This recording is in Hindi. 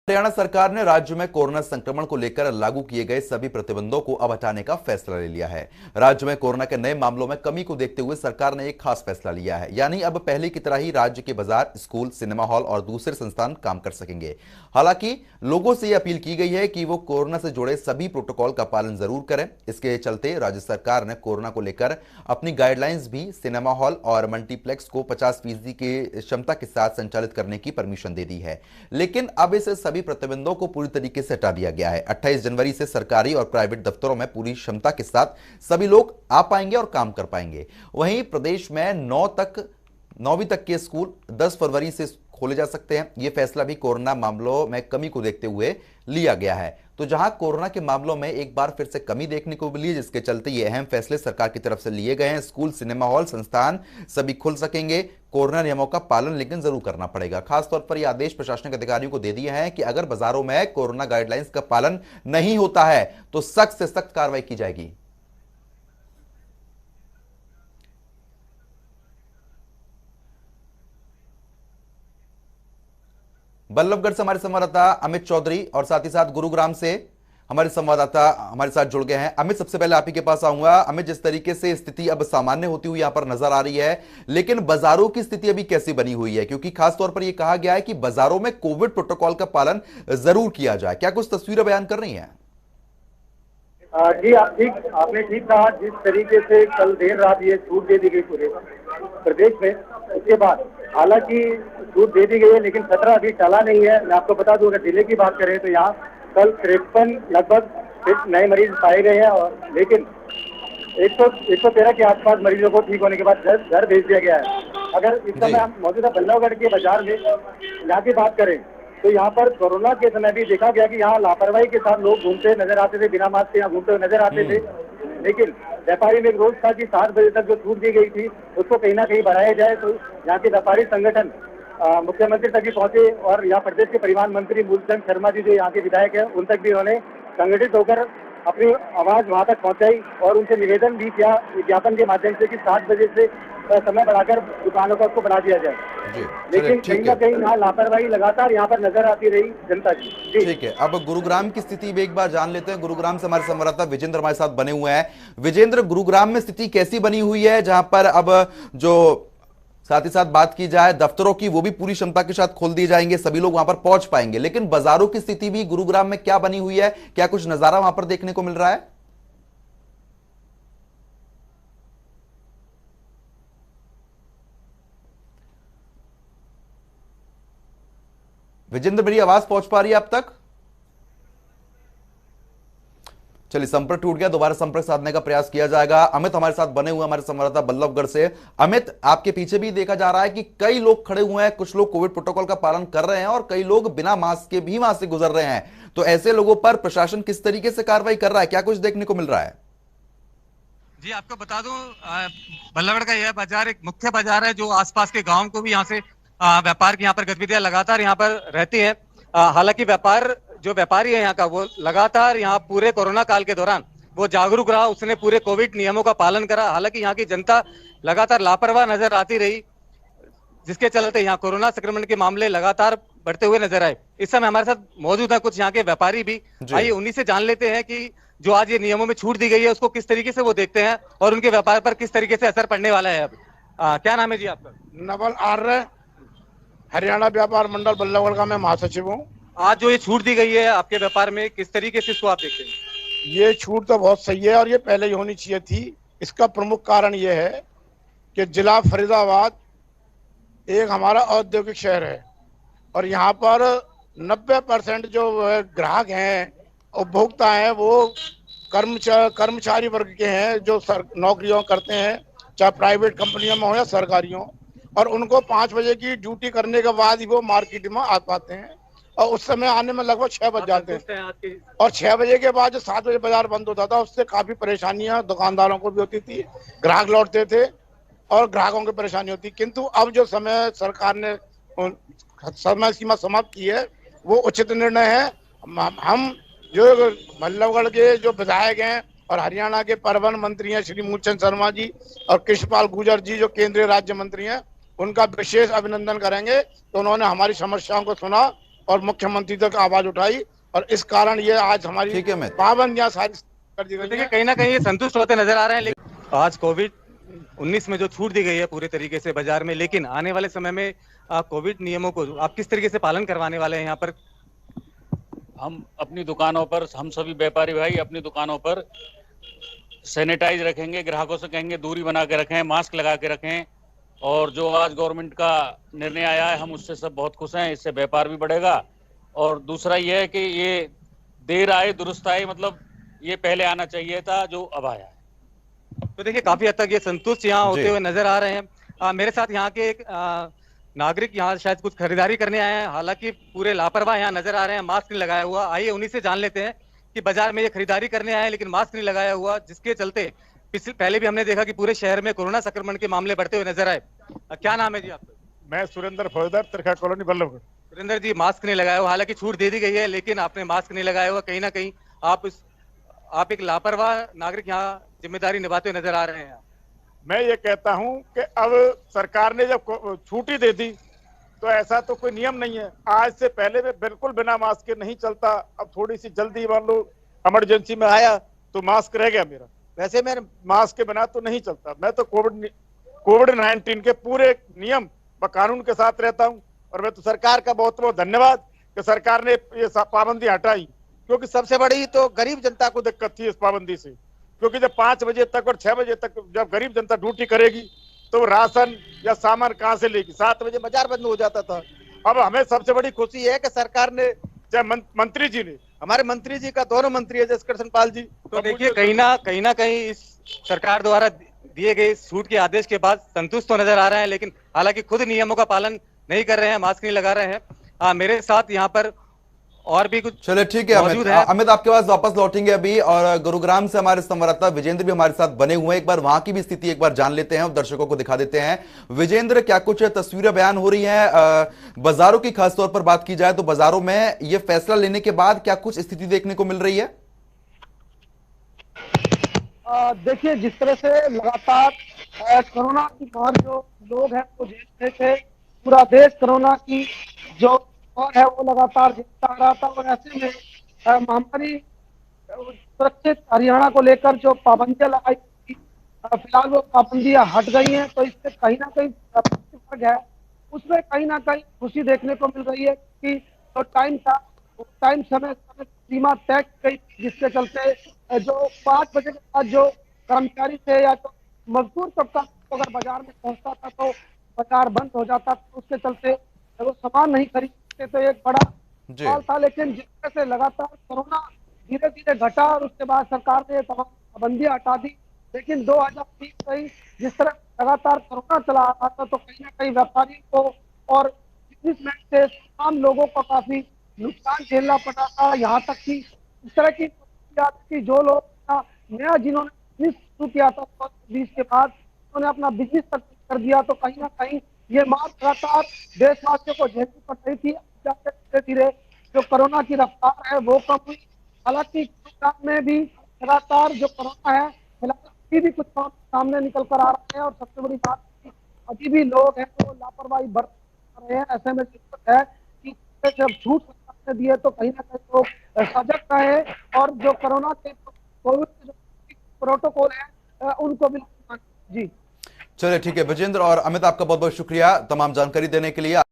हरियाणा सरकार ने राज्य में कोरोना संक्रमण को लेकर लागू किए गए सभी प्रतिबंधों को अब हटाने का फैसला ले लिया है। राज्य में कोरोना के नए मामलों में कमी को देखते हुए सरकार ने एक खास फैसला लिया है, यानी अब पहले की तरह ही राज्य के बाजार, स्कूल, सिनेमा हॉल और दूसरे संस्थान काम कर सकेंगे। हालांकि लोगों से यह अपील की गई है कि वो कोरोना से जुड़े सभी प्रोटोकॉल का पालन जरूर करें। इसके चलते राज्य सरकार ने कोरोना को लेकर अपनी गाइडलाइंस भी सिनेमा हॉल और मल्टीप्लेक्स को 50% की क्षमता के साथ संचालित करने की परमिशन दे दी है। लेकिन अब इस सभी प्रतिबंधों को पूरी तरीके से हटा दिया गया है। 28 जनवरी से सरकारी और प्राइवेट दफ्तरों में पूरी क्षमता के साथ सभी लोग आ पाएंगे और काम कर पाएंगे। वहीं प्रदेश में 9वीं तक के स्कूल 10 फरवरी से खोले जा सकते हैं। यह फैसला भी कोरोना मामलों में कमी को देखते हुए लिया गया है। तो जहां कोरोना के मामलों में एक बार फिर से कमी देखने को मिली है, जिसके चलते ये अहम फैसले सरकार की तरफ से लिए गए हैं। स्कूल, सिनेमा हॉल, संस्थान सभी खुल सकेंगे। कोरोना नियमों का पालन लेकिन जरूर करना पड़ेगा। खासतौर पर यह आदेश प्रशासनिक अधिकारियों को दे दिए हैं कि अगर बाजारों में कोरोना गाइडलाइंस का पालन नहीं होता है तो सख्त से सख्त कार्रवाई की जाएगी। बल्लभगढ़ से हमारे संवाददाता अमित चौधरी और साथ ही साथ गुरुग्राम से हमारे संवाददाता हमारे साथ जुड़ गए हैं। अमित, सबसे पहले आप ही के पास आऊंगा। अमित, जिस तरीके से स्थिति अब सामान्य होती हुई यहां पर नजर आ रही है, लेकिन बाजारों की स्थिति अभी कैसी बनी हुई है? क्योंकि खासतौर पर यह कहा गया है कि बाजारों में कोविड प्रोटोकॉल का पालन जरूर किया जाए। क्या कुछ तस्वीरें बयान कर रही हैं? जी, आपने ठीक कहा। जिस तरीके से कल देर रात ये छूट दे दी गई पूरे प्रदेश में, उसके बाद हालांकि छूट दे दी गई है, लेकिन खतरा अभी टला नहीं है। मैं आपको बता दूं, अगर जिले की बात करें तो यहाँ कल 53 लगभग नए मरीज पाए गए हैं, और लेकिन 113 के आसपास मरीजों को ठीक होने के बाद घर भेज दिया गया है। अगर इस समय हम मौजूदा बल्लभगढ़ के बाजार में यहाँ की बात करें तो यहाँ पर कोरोना के समय भी देखा गया कि यहाँ लापरवाही के साथ लोग घूमते नजर आते थे, बिना मास्क के यहाँ घूमते हुए नजर आते थे। लेकिन व्यापारी में एक रोज था कि 7 बजे तक जो छूट दी गई थी उसको कहीं ना कहीं बढ़ाया जाए। तो यहाँ के व्यापारी संगठन मुख्यमंत्री तक भी पहुंचे, और यहाँ प्रदेश के परिवहन मंत्री मूलचंद शर्मा जी जो यहाँ के विधायक हैं, उन तक भी उन्होंने संगठित होकर अपनी आवाज वहां तक पहुंचाई और उनसे निवेदन भी किया ज्ञापन के माध्यम से कि 7 बजे से समय बढ़ाकर दुकानों का उसको बढ़ा दिया जाए। लेकिन कहीं ना कहीं यहाँ लापरवाही लगातार यहाँ पर नजर आती रही जनता की। ठीक है, अब गुरुग्राम की स्थिति भी एक बार जान लेते हैं। गुरुग्राम से हमारे संवाददाता विजेंद्र हमारे साथ बने हुए हैं। विजेंद्र, गुरुग्राम में स्थिति कैसी बनी हुई है, जहां पर अब जो साथ ही साथ बात की जाए दफ्तरों की, वो भी पूरी क्षमता के साथ खोल दिए जाएंगे, सभी लोग वहां पर पहुंच पाएंगे, लेकिन बाजारों की स्थिति भी गुरुग्राम में क्या बनी हुई है? क्या कुछ नजारा वहां पर देखने को मिल रहा है? विजेंद्र, मेरी आवाज पहुंच पा रही है अब तक? चलिए, संपर्क टूट गया, दोबारा संपर्क साधने का प्रयास किया जाएगा। अमित हमारे साथ बने हुए हमारे संवाददाता बल्लभगढ़ से। अमित, आपके पीछे भी देखा जा रहा है कि कई लोग खड़े हुए हैं, कुछ लोग कोविड प्रोटोकॉल का पालन कर रहे हैं और कई लोग बिना मास्क के भी वहां से गुजर रहे हैं। तो ऐसे लोगों पर प्रशासन किस तरीके से कार्रवाई कर रहा है? क्या कुछ देखने को मिल रहा है? जी, आपको बता दूं, बल्लभगढ़ का यह बाजार एक मुख्य बाजार है जो आसपास के गांव को भी यहाँ से व्यापार की यहाँ पर गतिविधियां लगातार यहाँ पर रहती है। हालांकि जो व्यापारी है यहाँ का, वो लगातार यहाँ पूरे कोरोना काल के दौरान वो जागरूक रहा, उसने पूरे कोविड नियमों का पालन करा। हालांकि यहाँ की जनता लगातार लापरवाह नजर आती रही, जिसके चलते यहाँ कोरोना संक्रमण के मामले लगातार बढ़ते हुए नजर आए। इस समय हमारे साथ मौजूद है कुछ यहाँ के व्यापारी भी। आइए उन्हीं से जान लेते हैं कि जो आज ये नियमों में छूट दी गई है उसको किस तरीके से वो देखते हैं और उनके व्यापार पर किस तरीके से असर पड़ने वाला है। अब क्या नाम है जी आपका? नवल आर्य, हरियाणा व्यापार मंडल बल्लभगढ़ का मैं महासचिव हूँ। आज जो ये छूट दी गई है आपके व्यापार में, किस तरीके से इसको आप देखते हैं? ये छूट तो बहुत सही है और ये पहले ही होनी चाहिए थी। इसका प्रमुख कारण ये है कि जिला फरीदाबाद एक हमारा औद्योगिक शहर है और यहाँ पर 90% जो ग्राहक हैं, उपभोक्ता हैं, वो कर्मचारी वर्ग के हैं जो नौकरियों करते हैं, चाहे प्राइवेट कंपनियों में हो या सरकारियों, और उनको 5 बजे की ड्यूटी करने के बाद ही वो मार्केट में आ पाते हैं और उस समय आने में लगभग 6 बज जाते हैं। और 6 बजे के बाद जो 7 बजे बाजार बंद होता था, उससे काफी परेशानियां दुकानदारों को भी होती थी, ग्राहक लौटते थे और ग्राहकों की परेशानी होती। किंतु अब जो समय सरकार ने समय सीमा समाप्त की है वो उचित निर्णय है। हम जो बल्लभगढ़ के जो विधायक हैं और हरियाणा के परिवहन मंत्री हैं श्री मूलचंद शर्मा जी और कृष्णपाल गुर्जर जी जो केंद्रीय राज्य मंत्री हैं, उनका विशेष अभिनंदन करेंगे। तो उन्होंने हमारी समस्याओं को सुना और मुख्यमंत्री तक आवाज उठाई और इस कारण ये आज हमारी ठीक है अमित। पाबंदियां सारी कर दी गई देखिए हैं। कहीं ना कहीं ये संतुष्ट होते नजर आ रहे हैं, लेकिन आज कोविड-19 में जो छूट दी गई है पूरे तरीके से बाजार में, लेकिन आने वाले समय में कोविड नियमों को आप किस तरीके से पालन करवाने वाले हैं यहाँ पर? हम अपनी दुकानों पर, हम सभी व्यापारी भाई अपनी दुकानों पर सैनिटाइज रखेंगे, ग्राहकों से कहेंगे दूरी बना के रखें, मास्क लगा के रखें। और जो आज गवर्नमेंट का निर्णय आया है हम उससे सब बहुत खुश हैं, इससे व्यापार भी बढ़ेगा। और दूसरा ये है कि ये देर आए दुरुस्त आए, मतलब ये पहले आना चाहिए था जो अब आया है। तो देखिए काफी हद तक ये संतुष्ट यहाँ जी। होते हुए नजर आ रहे हैं। मेरे साथ यहाँ के एक नागरिक यहाँ शायद कुछ खरीदारी करने आए हैं, हालांकि पूरे लापरवाह यहाँ नजर आ रहे हैं, मास्क नहीं लगाया हुआ। आइए उन्हीं से जान लेते हैं कि बाजार में ये खरीदारी करने आए हैं लेकिन मास्क नहीं लगाया हुआ, जिसके चलते पहले भी हमने देखा कि पूरे शहर में कोरोना संक्रमण के मामले बढ़ते हुए नजर आए। क्या नाम है जी आपका? मैं सुरेंद्र फौजदार, त्रिखा कॉलोनी, बल्लभगढ़। सुरेंद्र जी, मास्क नहीं लगाया हुआ, हालांकि छूट दे दी गई है लेकिन आपने मास्क नहीं लगाया हुआ। कहीं ना कहीं आप एक लापरवाह नागरिक यहाँ जिम्मेदारी निभाते हुए नजर आ रहे हैं। मैं ये कहता हूं कि अब सरकार ने जब छूट ही दे दी तो ऐसा तो कोई नियम नहीं है। आज से पहले मैं बिल्कुल बिना मास्क के नहीं चलता, अब थोड़ी सी जल्दी मान लो इमरजेंसी में आया तो मास्क रह गया मेरा, वैसे मैं मास्क के बिना तो नहीं चलता। मैं तो कोविड-19 के पूरे नियम व कानून के साथ रहता हूं। और मैं तो सरकार का बहुत बहुत धन्यवाद कि सरकार ने ये पाबंदी हटाई, क्योंकि सबसे बड़ी तो गरीब जनता को दिक्कत थी इस पाबंदी से। क्योंकि जब 5 बजे तक और 6 बजे तक जब गरीब जनता ड्यूटी करेगी तो राशन या सामान कहाँ से लेगी? 7 बजे बाजार बंद हो जाता था। अब हमें सबसे बड़ी खुशी है कि सरकार ने, चाहे मंत्री जी ने, हमारे मंत्री जी का दोनों मंत्री है जसकरण पाल जी, तो देखिए कहीं ना कहीं इस सरकार द्वारा दिए गए छूट के आदेश के बाद संतुष्ट तो नजर आ रहे हैं, लेकिन हालांकि खुद नियमों का पालन नहीं कर रहे हैं, मास्क नहीं लगा रहे हैं। मेरे साथ यहाँ पर और भी कुछ चलिए ठीक है अमित। अमित आपके पास वापस लौटेंगे अभी, और गुरुग्राम से हमारे संवाददाता विजेंद्र भी हमारे साथ बने हुए हैं। एक बार वहां की भी स्थिति एक बार जान लेते हैं और दर्शकों को दिखा देते हैं। विजेंद्र, क्या कुछ तस्वीरें बयान हो रही हैं? बाजारों की खासतौर पर बात की जाए तो बाजारों में ये फैसला लेने के बाद क्या कुछ स्थिति देखने को मिल रही है? देखिए, जिस तरह से लगातार कोरोना की मार जो लोग हैं वो झेल रहे थे, पूरा देश कोरोना की जो और है वो लगातार झेलता आ रहा था। और ऐसे में महामारी सुरक्षित हरियाणा को लेकर जो पाबंदियां लगाई थी, फिलहाल वो पाबंदियां हट गई हैं, तो इससे कहीं ना कहीं फर्क है, उसमें कहीं ना कहीं खुशी देखने को मिल रही है कि जो टाइम था टाइम समय सीमा तय की गई, जिसके चलते जो 5 बजे के बाद जो कर्मचारी थे या तो मजदूर तबका अगर बाजार में पहुंचता था तो बाजार बंद हो जाता था, उसके चलते वो सामान नहीं खरीदते, तो एक बड़ा सवाल था। लेकिन जिस तरह से लगातार कोरोना धीरे धीरे घटा और उसके बाद सरकार ने तमाम पाबंदियां हटा दी, लेकिन 2020 से ही जिस तरह लगातार कोरोना चला आ रहा था तो कहीं ना कहीं व्यापारियों को और बिजनेसमैन से तमाम लोगों को काफी नुकसान झेलना पड़ा था। यहाँ तक कि इस तरह की जो लोग नया जिन्होंने बिजनेस शुरू किया था 2020 के बाद, उन्होंने अपना बिजनेस तक कर दिया, तो कहीं ना कहीं ये मार लगातार देशवासियों को झेलनी पड़ रही थी। धीरे धीरे जो कोरोना की रफ्तार है वो कम हुई, हालांकि गुजरात में भी लगातार जो कोरोना है अभी भी कुछ सामने निकल कर आ रहे हैं। और सबसे बड़ी बात अभी भी लोग हैं वो लापरवाही बरत रहे हैं। ऐसे में जरूरत है कि जब छूट दिए तो कहीं ना कहीं लोग सजग रहे और जो कोरोना के कोविड के जो प्रोटोकॉल है उनको भी। जी चलिए ठीक है विजेंद्र और अमित, आपका बहुत बहुत शुक्रिया तमाम जानकारी देने के लिए।